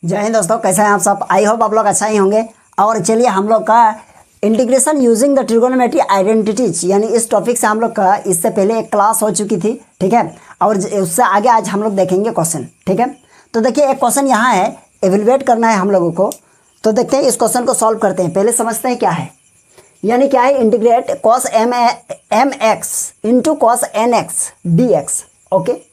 जय हिंद दोस्तों, कैसे हैं आप सब। आई होप आप लोग अच्छा ही होंगे। और चलिए हम लोग का integration using the trigonometry identities यानी इस टॉपिक से हम लोग का इससे पहले एक क्लास हो चुकी थी, ठीक है। और उससे आगे आज हम लोग देखेंगे क्वेश्चन, ठीक है। तो देखिए एक क्वेश्चन यहाँ है, एवेलुएट करना है हम लोगों को। तो देखते हैं इस क्वेश्चन को सॉल्व करते हैं। पहले समझते हैं क्या है, यानी क्या है, integrate cos M x into cos N X D X, okay.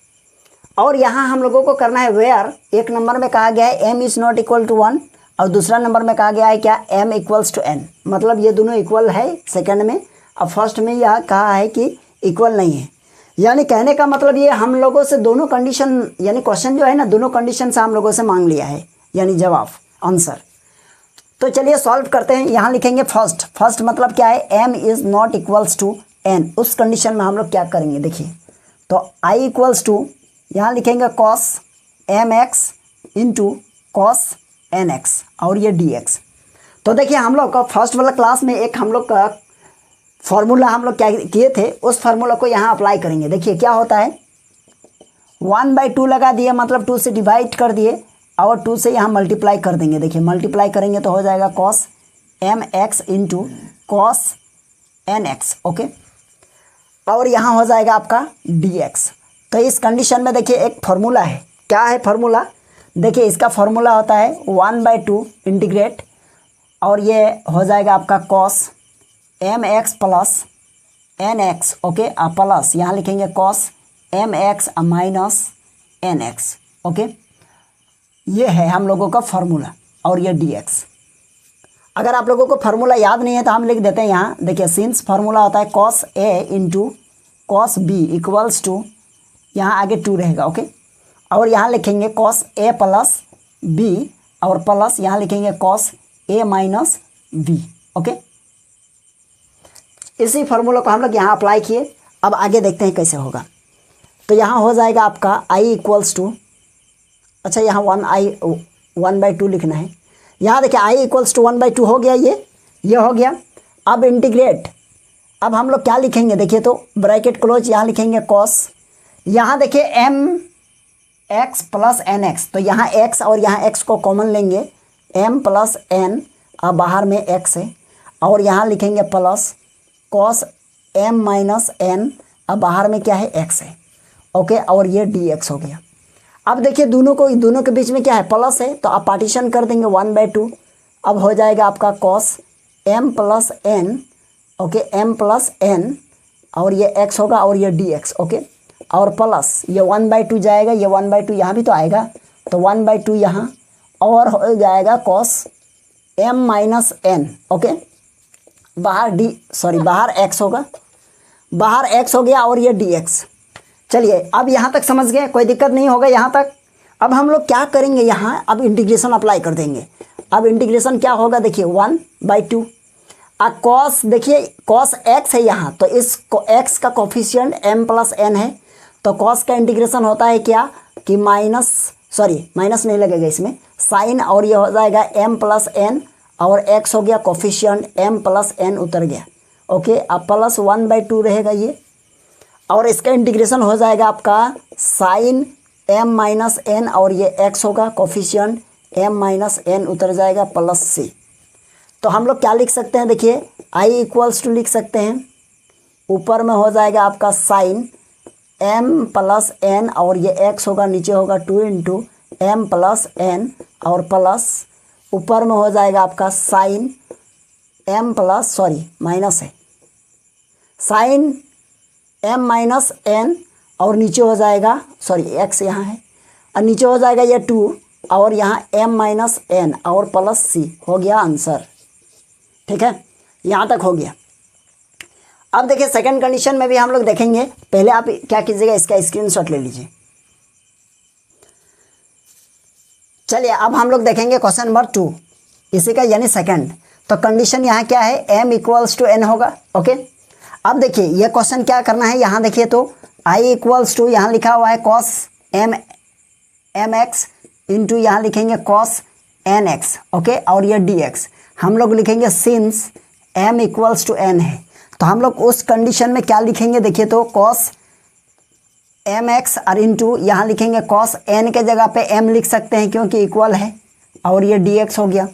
और यहाँ हम लोगों को करना है वेयर एक नंबर में कहा गया है m is not equal to 1 और दूसरा नंबर में कहा गया है क्या m इक्वल्स टू n, मतलब ये दोनों इक्वल है सेकंड में। अब फर्स्ट में यह कहा है कि इक्वल नहीं है, यानी कहने का मतलब ये हम लोगों से दोनों कंडीशन, यानी क्वेश्चन जो है ना दोनों कंडीशन से हम लोगों से मांग लिया है, यानी जवाब आंसर। तो चलिए सॉल्व करते हैं। यहाँ लिखेंगे फर्स्ट मतलब क्या है, m is not equals to n। उस कंडीशन में हम लोग क्या करेंगे देखिए, तो i इक्वल्स टू यहाँ लिखेंगे cos M x into cos N X और ये डी एक्स। तो देखिए हम लोग का फर्स्ट वाला क्लास में एक हम लोग का फॉर्मूला हम लोग क्या किए थे, उस फार्मूला को यहाँ अप्लाई करेंगे। देखिए क्या होता है, 1/2 लगा दिए, मतलब 2 से डिवाइड कर दिए और 2 से यहाँ मल्टीप्लाई कर देंगे। देखिए मल्टीप्लाई करेंगे तो हो जाएगा cos M x into cos N x, okay. और यहाँ हो जाएगा आपका डी एक्स। तो इस कंडीशन में देखिए एक फार्मूला है, क्या है फार्मूला, देखिए इसका फार्मूला होता है 1/2 इंटीग्रेट और ये हो जाएगा आपका cos M x plus n x, okay. Plus यहाँ लिखेंगे cos M x minus n x, okay. ये है हम लोगों का फार्मूला और ये डी एक्स। अगर आप लोगों को फार्मूला याद नहीं है तो हम लिख देते हैं यहाँ। देखिए सिंस फार्मूला होता है cos A into cos B equals to, यहाँ आगे 2 रहेगा, ओके। और यहाँ लिखेंगे कॉस ए प्लस बी और प्लस यहाँ लिखेंगे cos A minus B, okay. इसी फार्मूला को हम लोग यहाँ अप्लाई किए। अब आगे देखते हैं कैसे होगा। तो यहाँ हो जाएगा आपका i इक्वल्स टू, अच्छा यहाँ 1/2 लिखना है। यहाँ देखिए i इक्वल्स टू 1/2 हो गया, ये हो गया। अब इंटीग्रेट, अब हम लोग क्या लिखेंगे देखिए, तो ब्रैकेट क्लोज, यहाँ लिखेंगे कॉस, यहाँ देखिए m x plus n x, तो यहाँ x और यहाँ x को कॉमन लेंगे, m प्लस n, अब बाहर में x है, और यहाँ लिखेंगे plus cos m minus n, अब बाहर में क्या है x है, ओके। और ये dx हो गया। अब देखिए दोनों के बीच में क्या है, प्लस है, तो आप पार्टीशन कर देंगे 1/2। अब हो जाएगा आपका cos m plus n, okay, m plus n और ये x होगा और ये dx, ओके। और प्लस ये 1/2 जाएगा, ये 1/2 यहाँ भी तो आएगा, तो 1/2 यहाँ और हो जाएगा cos m minus n, okay. बाहर x होगा, बाहर x हो गया और ये dx। चलिए अब यहाँ तक समझ गए, कोई दिक्कत नहीं होगा यहाँ तक। अब हम लोग क्या करेंगे यहाँ, अब इंटीग्रेशन अप्लाई कर देंगे। अब इंटीग्रेशन क्या होगा देखिए 1/2 कॉस, देखिए कॉस x है यहाँ, तो इस x का कोफिशिएंट m प्लस n है, तो कॉस का इंटीग्रेशन होता है क्या कि माइनस नहीं लगेगा इसमें, साइन, और ये हो जाएगा m प्लस n और x हो गया कोफिशिएंट m प्लस n उतर गया, ओके। अब प्लस 1/2 रहेगा ये, और इसका इंटीग्रेशन हो जाएगा आपका साइन m माइनस n और ये x होगा कोफिशिएंट m माइनस n उतर जाएगा प्लस c। तो हम लोग क्या लिख सकते हैं देखिए, i इक्वल्स टू लिख सकते हैं, ऊपर में हो जाएगा आपका साइन m प्लस n और ये x होगा, नीचे होगा 2 इंटू m प्लस n और प्लस ऊपर में हो जाएगा आपका साइन m प्लस माइनस है, साइन m माइनस n और नीचे हो जाएगा x यहाँ है और नीचे हो जाएगा ये 2 और यहाँ m माइनस n और प्लस c हो गया आंसर, ठीक है। यहाँ तक हो गया। अब देखिए सेकंड कंडीशन में भी हम लोग देखेंगे। पहले आप क्या कीजिएगा, इसका स्क्रीनशॉट ले लीजिए। चलिए अब हम लोग देखेंगे क्वेश्चन नंबर 2 इसी का, यानी सेकंड। तो कंडीशन यहाँ क्या है, m इक्वल्स टू n होगा, ओके। अब देखिए ये क्वेश्चन क्या करना है, यहाँ देखिए तो i इक्वल्स टू, यहाँ लिखा हुआ है कॉस एम एक्स इंटू यहाँ लिखेंगे कॉस एन एक्स, ओके। और ये dx हम लोग लिखेंगे since m equals to n है, तो हम लोग उस कंडीशन में क्या लिखेंगे देखिए, तो कॉस एम एक्स और इंटू यहाँ लिखेंगे कॉस एन के जगह पे m लिख सकते हैं क्योंकि इक्वल है, और ये dx हो गया।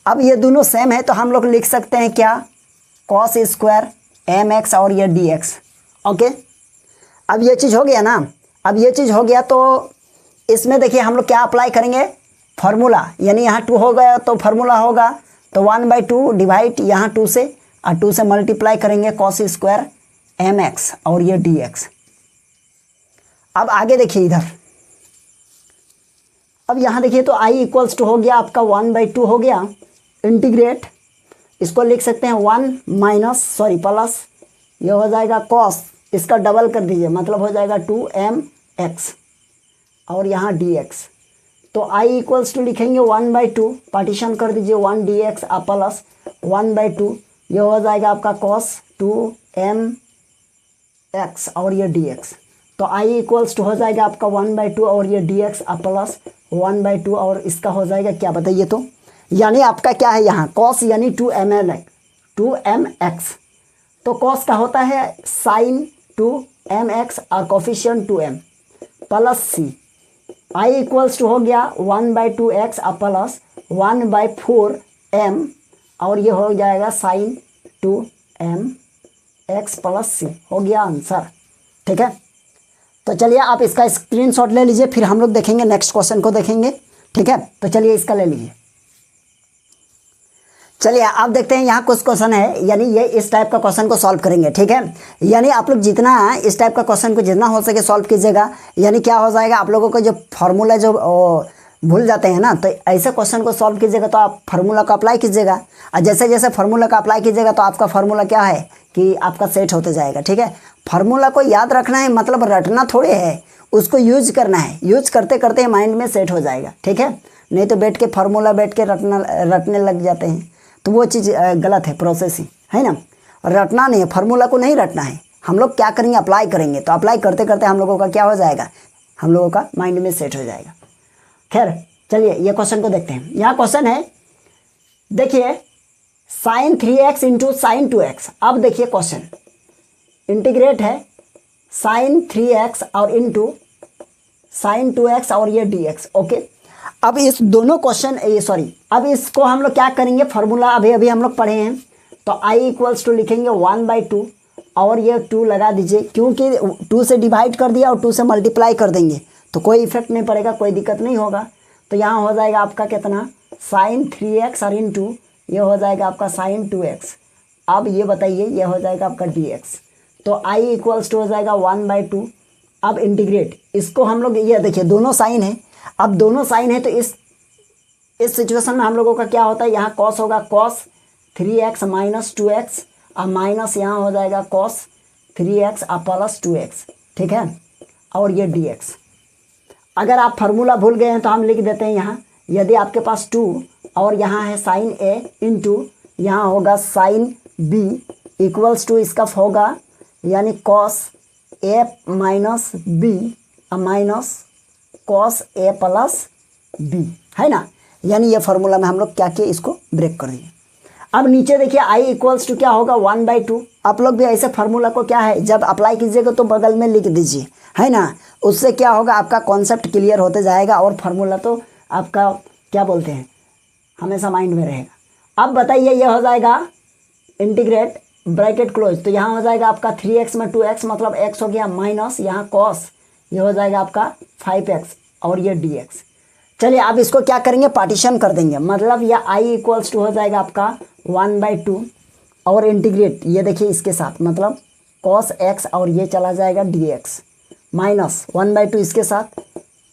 अब ये दोनों सेम है तो हम लोग लिख सकते हैं क्या, cos स्क्वायर mx और ये dx। ओके, अब ये चीज़ हो गया ना। अब ये चीज़ हो गया तो इसमें देखिए हम लोग क्या अप्लाई करेंगे, फार्मूला, यानी यहाँ 2 हो गया तो फार्मूला होगा तो 1/2 डिवाइड यहाँ 2 से और 2 से मल्टीप्लाई करेंगे cos स्क्वायर mx और ये dx। अब आगे देखिए इधर, अब यहाँ देखिए तो i इक्वल्स टू हो गया आपका 1/2 हो गया, इंटीग्रेट इसको लिख सकते हैं 1 प्लस ये हो जाएगा cos, इसका डबल कर दीजिए मतलब हो जाएगा 2mx और यहाँ dx। तो i इक्वल्स टू लिखेंगे 1/2, पार्टीशन कर दीजिए 1 dx प्लस 1/2 ये हो जाएगा आपका cos 2mx और ये dx। तो i इक्वल्स टू हो जाएगा आपका 1/2 और ये dx प्लस 1/2 और इसका हो जाएगा क्या बताइए तो, यानी आपका क्या है यहाँ cos यानी 2mx, तो cos का होता है sin 2mx और coefficient 2m plus c। i equals to हो गया 1/2x प्लस 1/4m और ये हो जाएगा sin 2mx प्लस c, हो गया आंसर। ठीक है, तो चलिए आप इसका स्क्रीनशॉट ले लीजिए, फिर हम लोग देखेंगे नेक्स्ट क्वेश्चन को देखेंगे। ठीक है, तो चलिए इसका ले लीजिए। चलिए आप देखते हैं यहाँ कुछ क्वेश्चन है, यानी ये इस टाइप का क्वेश्चन को सॉल्व करेंगे। ठीक है, यानी आप लोग जितना इस टाइप का क्वेश्चन को जितना हो सके सॉल्व कीजिएगा, यानी क्या हो जाएगा आप लोगों को जो फार्मूला जो भूल जाते हैं ना, तो ऐसे क्वेश्चन को सॉल्व कीजिएगा तो आप फार्मूला को अप्लाई कीजिएगा, और जैसे जैसे फार्मूला का अप्लाई कीजिएगा तो आपका फार्मूला क्या है कि आपका सेट होते जाएगा। ठीक है, फार्मूला को याद रखना है, मतलब रटना थोड़े है, उसको यूज करना है, यूज करते करते माइंड में सेट हो जाएगा। ठीक है, नहीं तो बैठ के फार्मूला बैठ के रटने लग जाते हैं तो वो चीज़ गलत है, प्रोसेस ही है ना, रटना नहीं है, फार्मूला को नहीं रटना है। हम लोग क्या करेंगे, अप्लाई करेंगे, तो अप्लाई करते करते हम लोगों का क्या हो जाएगा, हम लोगों का माइंड में सेट हो जाएगा। खैर चलिए ये क्वेश्चन को देखते हैं। यहाँ क्वेश्चन है, देखिए sin 3x into sine 2x। अब देखिए क्वेश्चन इंटीग्रेट है sin 3x और इंटू साइन 2x और ये dx। ओके, अब इस दोनों क्वेश्चन अब इसको हम लोग क्या करेंगे, फार्मूला अभी हम लोग पढ़े हैं, तो i इक्वल्स टू लिखेंगे 1/2 और ये 2 लगा दीजिए, क्योंकि 2 से डिवाइड कर दिया और 2 से मल्टीप्लाई कर देंगे तो कोई इफेक्ट नहीं पड़ेगा, कोई दिक्कत नहीं होगा। तो यहाँ हो जाएगा आपका कितना, sin 3x और इंटू ये हो जाएगा आपका sin 2x। अब ये बताइए ये हो जाएगा आपका dx। तो i इक्वल्स टू हो जाएगा 1/2। अब इंटीग्रेट इसको हम लोग, ये देखिए दोनों साइन है, अब दोनों साइन है तो इस सिचुएशन में हम लोगों का क्या होता है, यहाँ cos होगा cos 3x माइनस 2x और माइनस यहाँ हो जाएगा cos 3x और प्लस 2x। ठीक है, और ये dx। अगर आप फार्मूला भूल गए हैं तो हम लिख देते हैं यहाँ, यदि आपके पास 2 और यहाँ है साइन a इंटू यहाँ होगा साइन b इक्वल्स टू इसका होगा यानी cos a minus b minus cos a plus b, है ना, यानी ये फार्मूला में हम लोग क्या किए, इसको ब्रेक कर दिए। अब नीचे देखिए i इक्वल्स टू क्या होगा 1/2। आप लोग भी ऐसे फार्मूला को क्या है जब अप्लाई कीजिएगा तो बगल में लिख दीजिए, है ना, उससे क्या होगा आपका कॉन्सेप्ट क्लियर होते जाएगा और फार्मूला तो आपका क्या बोलते हैं हमेशा माइंड में रहेगा। अब बताइए ये हो जाएगा इंटीग्रेट ब्रैकेट क्लोज, तो यहाँ हो जाएगा आपका 3x में 2x मतलब x हो गया माइनस यहाँ cos ये हो जाएगा आपका 5x और ये dx। चलिए अब इसको क्या करेंगे, पार्टीशन कर देंगे, मतलब यह i इक्वल्स टू हो जाएगा आपका 1/2 और इंटीग्रेट ये देखिए इसके साथ मतलब cos x और ये चला जाएगा dx माइनस 1/2 इसके साथ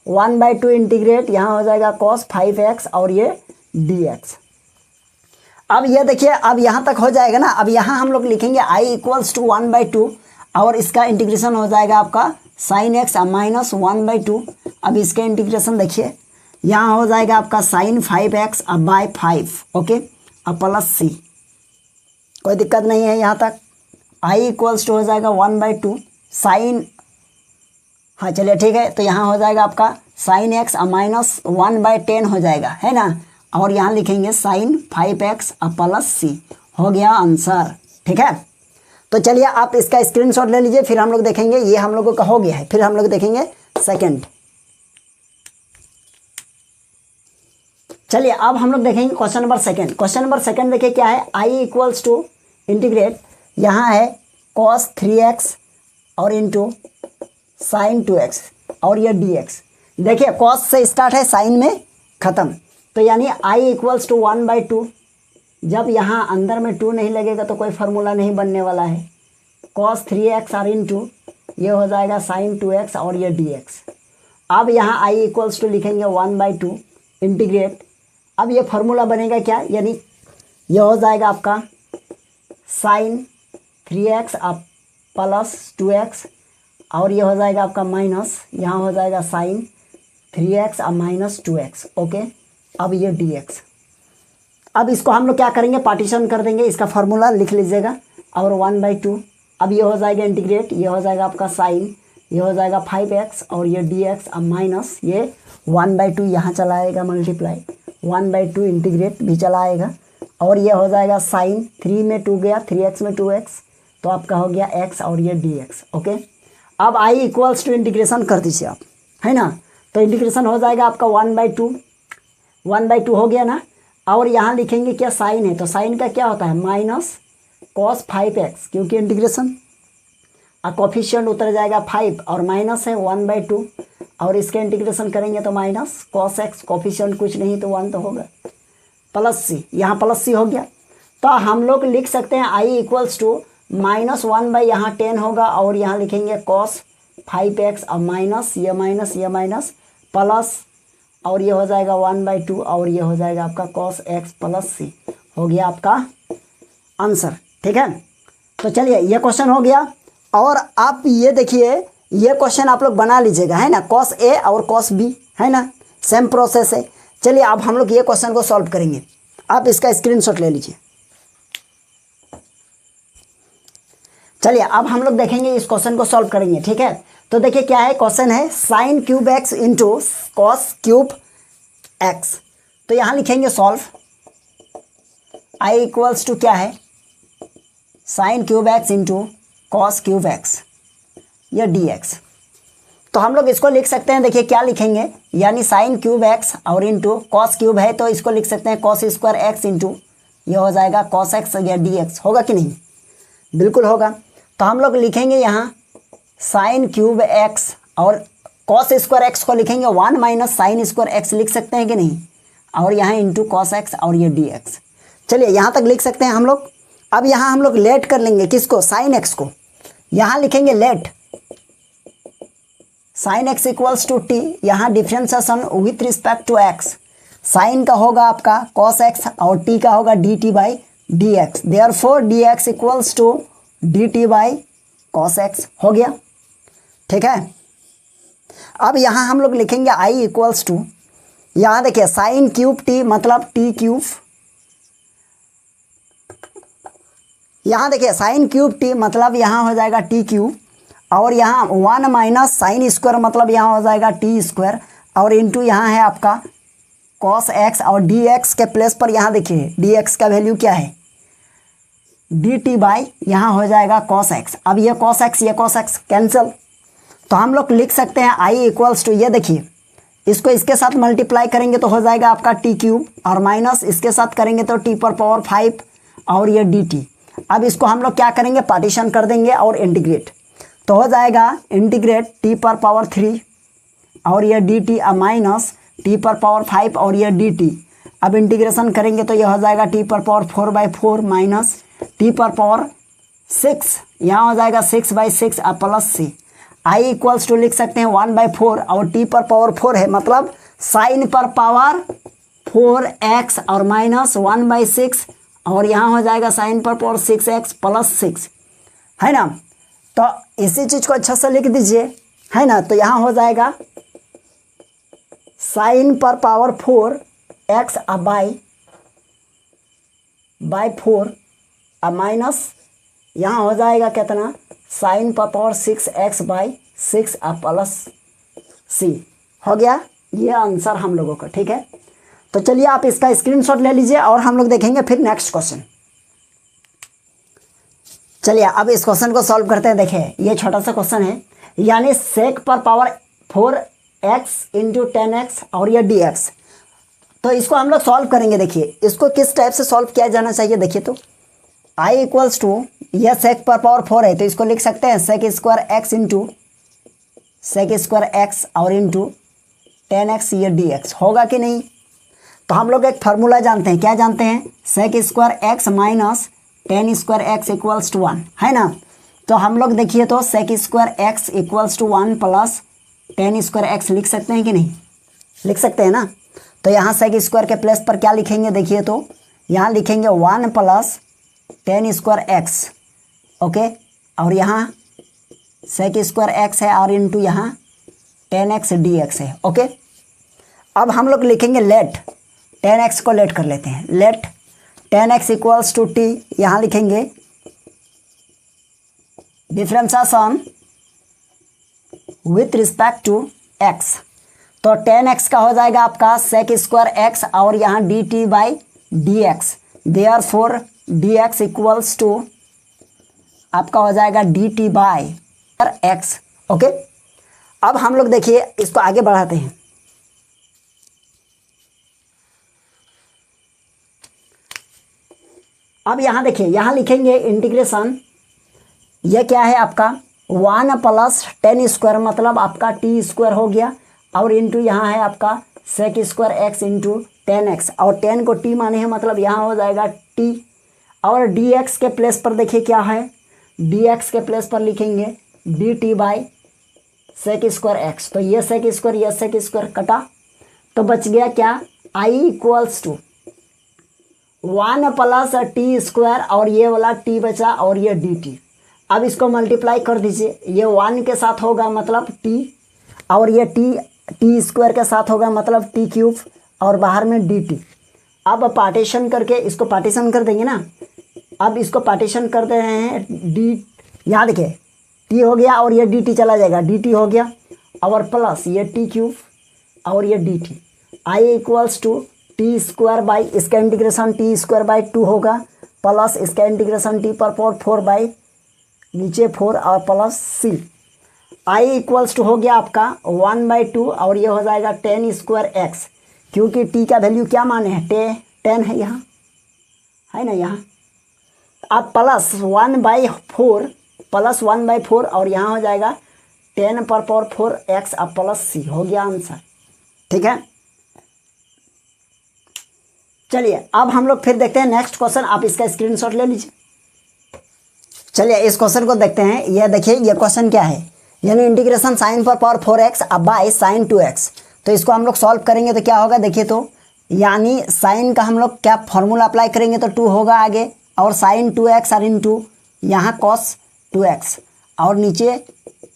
1/2 इंटीग्रेट यहाँ हो जाएगा cos 5x और ये dx। अब ये देखिए अब यहाँ तक हो जाएगा ना। अब यहाँ हम लोग लिखेंगे i इक्वल्स टू 1/2 और इसका इंटीग्रेशन हो जाएगा आपका साइन x माइनस 1/2। अब इसका इंटीग्रेशन देखिए यहाँ हो जाएगा आपका साइन 5x अब बाय 5। ओके, अब प्लस c, कोई दिक्कत नहीं है यहाँ तक। i इक्वल्स टू हो जाएगा 1/2 साइन, हाँ चलिए ठीक है, तो यहाँ हो जाएगा आपका साइन x माइनस 1/10 हो जाएगा, है ना, और यहाँ लिखेंगे साइन 5x प्लस c, हो गया आंसर। ठीक है, तो चलिए आप इसका स्क्रीनशॉट ले लीजिए, फिर हम लोग देखेंगे, ये हम लोगों का हो गया है, फिर हम लोग देखेंगे सेकंड। चलिए अब हम लोग देखेंगे question number second. Question number second देखिए क्या है, आई इक्वल्स टू इंटीग्रेट, यहाँ है cos 3x और इंटू साइन 2x और ये dx। देखिए cos से स्टार्ट है, साइन में ख़त्म, तो यानी i इक्वल्स टू 1/2। जब यहाँ अंदर में 2 नहीं लगेगा तो कोई फार्मूला नहीं बनने वाला है। cos 3x और इंटू ये हो जाएगा साइन 2x और ये dx। अब यहाँ i इक्वल्स टू लिखेंगे 1/2 इंटीग्रेट। अब ये फार्मूला बनेगा क्या, यानी ये हो जाएगा आपका साइन 3x अब प्लस 2x और ये हो जाएगा आपका माइनस, यहाँ हो जाएगा साइन 3x अब माइनस 2x। ओके, अब ये dx। अब इसको हम लोग क्या करेंगे, पार्टीशन कर देंगे, इसका फार्मूला लिख लीजिएगा और 1/2। अब ये हो जाएगा इंटीग्रेट, ये हो जाएगा आपका साइन, ये हो जाएगा 5x और ये dx अब माइनस ये 1/2 यहाँ चला आएगा मल्टीप्लाई, 1/2 इंटीग्रेट भी चला आएगा और ये हो जाएगा साइन 3 में 2 गया, 3x में 2x तो आपका हो गया x और ये dx। ओके, अब i इक्वल्स टू इंटीग्रेशन कर दीजिए आप, है ना, तो इंटीग्रेशन हो जाएगा आपका 1/2 हो गया ना। और यहाँ लिखेंगे क्या, साइन है तो साइन का क्या होता है माइनस cos 5x, क्योंकि इंटीग्रेशन कोफिशिएंट उतर जाएगा 5 और माइनस है 1/2 और इसके इंटीग्रेशन करेंगे तो माइनस cos x, कोफिशिएंट कुछ नहीं तो 1 तो होगा, प्लस c, यहाँ प्लस c हो गया। तो हम लोग लिख सकते हैं i इक्वल्स टू -1 यहाँ 10 होगा और यहाँ लिखेंगे cos 5x और माइनस ये माइनस प्लस और ये हो जाएगा 1/2 और ये हो जाएगा आपका cos x प्लस c, हो गया आपका आंसर। ठीक है, तो चलिए ये क्वेश्चन हो गया। और आप ये देखिए ये क्वेश्चन आप लोग बना लीजिएगा, है ना, cos a और cos b, है ना, सेम प्रोसेस है। चलिए अब हम लोग ये क्वेश्चन को सॉल्व करेंगे, आप इसका स्क्रीनशॉट ले लीजिए। चलिए अब हम लोग देखेंगे इस क्वेश्चन को सॉल्व करेंगे। ठीक है, तो देखिए क्या है, क्वेश्चन है sine cube x into cos cube x. तो यहाँ लिखेंगे सॉल्व, आई इक्वल्स टू क्या है, sine cube x into cos cube x या dx। तो हम लोग इसको लिख सकते हैं, देखिए क्या लिखेंगे, यानी साइन क्यूब एक्स और इंटू कॉस क्यूब है तो इसको लिख सकते हैं कॉस स्क्वायर एक्स इंटू ये हो जाएगा कॉस एक्स या dx। होगा कि नहीं, बिल्कुल होगा। तो हम लोग लिखेंगे यहाँ साइन क्यूब एक्स और कॉस स्क्वायर एक्स को लिखेंगे 1 माइनस साइन स्क्वायर एक्स लिख सकते हैं कि नहीं, और यहाँ इंटू कॉस एक्स और ये dx। चलिए यहाँ तक लिख सकते हैं हम लोग। अब यहाँ हम लोग लेट कर लेंगे किसको, साइन एक्स को, यहाँ लिखेंगे let sine x equals to t, यहाँ differentiation with respect to x, sine का होगा आपका कॉस एक्स और टी का होगा d t by d x, therefore d x equals to d t by cos x. हो गया, ठीक है। अब यहाँ हम लोग लिखेंगे आई इक्वल्स टू, यहाँ देखिए साइन क्यूब टी मतलब टी क्यूब, यहाँ देखिए साइन क्यूब टी मतलब यहाँ हो जाएगा टी क्यूब और यहाँ 1 माइनस साइन स्क्वायर मतलब यहाँ हो जाएगा टी स्क्वायर और इंटू यहाँ है आपका कॉस एक्स और डी एक्स के प्लेस पर यहाँ देखिए डी एक्स का वैल्यू क्या है डी टी बाई यहाँ हो जाएगा कॉस एक्स। अब ये कॉस एक्स कैंसिल, तो हम लोग लिख सकते हैं आई इक्वल्स टू, ये देखिए इसको इसके साथ मल्टीप्लाई करेंगे तो हो जाएगा आपका टी क्यूब और माइनस इसके साथ करेंगे तो टी पर पावर 5 और ये डी टी। अब इसको हम लोग क्या करेंगे, पार्टीशन कर देंगे और इंटीग्रेट, तो हो जाएगा इंटीग्रेट टी पर पावर 3 और ये डी टी माइनस टी पर पावर 5 और ये डी टी। अब इंटीग्रेशन करेंगे तो ये हो जाएगा टी पर पावर 4/4 माइनस टी पर पावर 6, यहाँ हो जाएगा 6/6 और plus c. I equals to लिख सकते हैं 1/4 और टी पर पावर 4 है मतलब साइन पर पावर 4x और माइनस 1/6 और यहाँ हो जाएगा साइन पर पावर 6x प्लस 6, है ना। तो इसी चीज़ को अच्छा से लिख दीजिए, है ना। तो यहाँ हो जाएगा साइन पर पावर 4x बाई 4 और माइनस यहाँ हो जाएगा कितना साइन पर पावर 6x/6 और प्लस सी। हो गया ये आंसर हम लोगों का, ठीक है। तो चलिए आप इसका स्क्रीनशॉट ले लीजिए और हम लोग देखेंगे फिर नेक्स्ट क्वेश्चन। चलिए अब इस क्वेश्चन को सॉल्व करते हैं। देखिए ये छोटा सा क्वेश्चन है, यानी सेक पर पावर 4x इंटू 10x और ये dx। तो इसको हम लोग सॉल्व करेंगे। देखिए इसको किस टाइप से सॉल्व किया जाना चाहिए। देखिए तो आई इक्वल्स टू, यह सेक पर पावर 4 है तो इसको लिख सकते हैं sec square x into sec square x और इंटू 10x ये dx होगा कि नहीं। तो हम लोग एक फार्मूला जानते हैं, क्या जानते हैं, sec square x minus 10 square x equals to 1 है ना। तो हम लोग देखिए तो sec square x equals to 1 plus 10 square x लिख सकते हैं कि नहीं, लिख सकते हैं ना। तो यहाँ सेक स्क्वायर के प्लेस पर क्या लिखेंगे, देखिए तो यहाँ लिखेंगे 1 प्लस 10 स्क्वायर एक्स, ओके, और यहाँ सेक स्क्वायर एक्स है और इंटू यहाँ 10x dx है, ओके। अब हम लोग लिखेंगे लेट 10x को लेट कर लेते हैं, late 10x equals to t, यहाँ लिखेंगे differentiation with respect to x। तो 10x का हो जाएगा आपका सेक स्क्वायर एक्स और यहाँ dt by d x, therefore dx equals to आपका हो जाएगा dt बाई x, ओके। अब हम लोग देखिए इसको आगे बढ़ाते हैं। अब यहाँ देखिए, यहाँ लिखेंगे इंटीग्रेशन, यह क्या है आपका 1 प्लस 10 स्क्वायर मतलब आपका टी स्क्वायर हो गया और इंटू यहाँ है आपका सेक स्क्वायर एक्स इंटू 10x और 10 को टी माने हैं मतलब यहाँ हो जाएगा टी और dx के प्लेस पर देखिए क्या है, dx के प्लेस पर लिखेंगे dt by sec square x. तो ये सेक स्क्वायर कटा तो बच गया क्या, i equals to 1 plus t square और ये वाला t बचा और ये dt। अब इसको मल्टीप्लाई कर दीजिए, ये 1 के साथ होगा मतलब t और ये टी स्क्वायर के साथ होगा मतलब t क्यूब और बाहर में dt। अब पार्टीशन करके इसको पार्टीशन कर देंगे ना, अब इसको पार्टीशन कर दे रहे हैं डी, यहाँ देखिए टी हो गया और ये dt चला जाएगा, dt हो गया और प्लस ये t क्यूब और ये dt, i equals to t square by इसका इंटीग्रेशन टी स्क्वायर बाई 2 होगा प्लस इसका इंटीग्रेशन टी पर पावर 4 बाई नीचे 4 और plus c। i equals to हो गया आपका 1/2 और ये हो जाएगा 10 स्क्वायर एक्स, क्योंकि t का वैल्यू क्या माने हैं 10 है यहाँ, है ना यहाँ। अब प्लस 1/4 प्लस 1/4 और यहाँ हो जाएगा 10 पर पावर 4 एक्स अब प्लस c हो गया आंसर, ठीक है। चलिए अब हम लोग फिर देखते हैं नेक्स्ट क्वेश्चन, आप इसका स्क्रीनशॉट ले लीजिए। चलिए इस क्वेश्चन को देखते हैं। ये देखिए ये क्वेश्चन क्या है, यानी इंटीग्रेशन साइन पर पावर 4x अब बाय साइन 2x। तो इसको हम लोग सॉल्व करेंगे तो क्या होगा, देखिए तो यानी साइन का हम लोग क्या फॉर्मूला अप्लाई करेंगे तो 2 होगा आगे और साइन 2x और इंटू यहाँ कॉस 2x और नीचे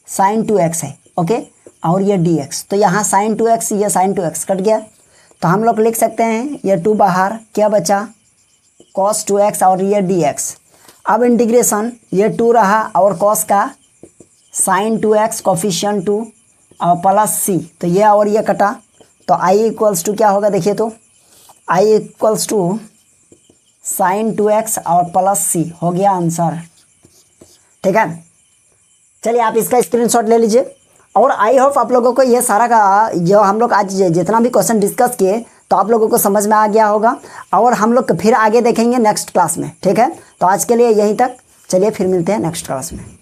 साइन 2x है, ओके, और ये dx। तो यहाँ साइन 2x ये साइन 2x कट गया तो हम लोग लिख सकते हैं ये 2 बाहर, क्या बचा cos 2x और ये dx। अब इंटीग्रेशन ये 2 रहा और cos का साइन 2x कोफिशिएंट 2 और प्लस c, तो ये और ये कटा तो i इक्वल्स टू क्या होगा, देखिए तो i equals to sign 2x और प्लस c हो गया आंसर, ठीक है। चलिए आप इसका स्क्रीनशॉट ले लीजिए और आई होप आप लोगों को ये सारा का जो हम लोग आज जितना भी क्वेश्चन डिस्कस किए तो आप लोगों को समझ में आ गया होगा और हम लोग फिर आगे देखेंगे नेक्स्ट क्लास में, ठीक है। तो आज के लिए यहीं तक, चलिए फिर मिलते हैं नेक्स्ट क्लास में।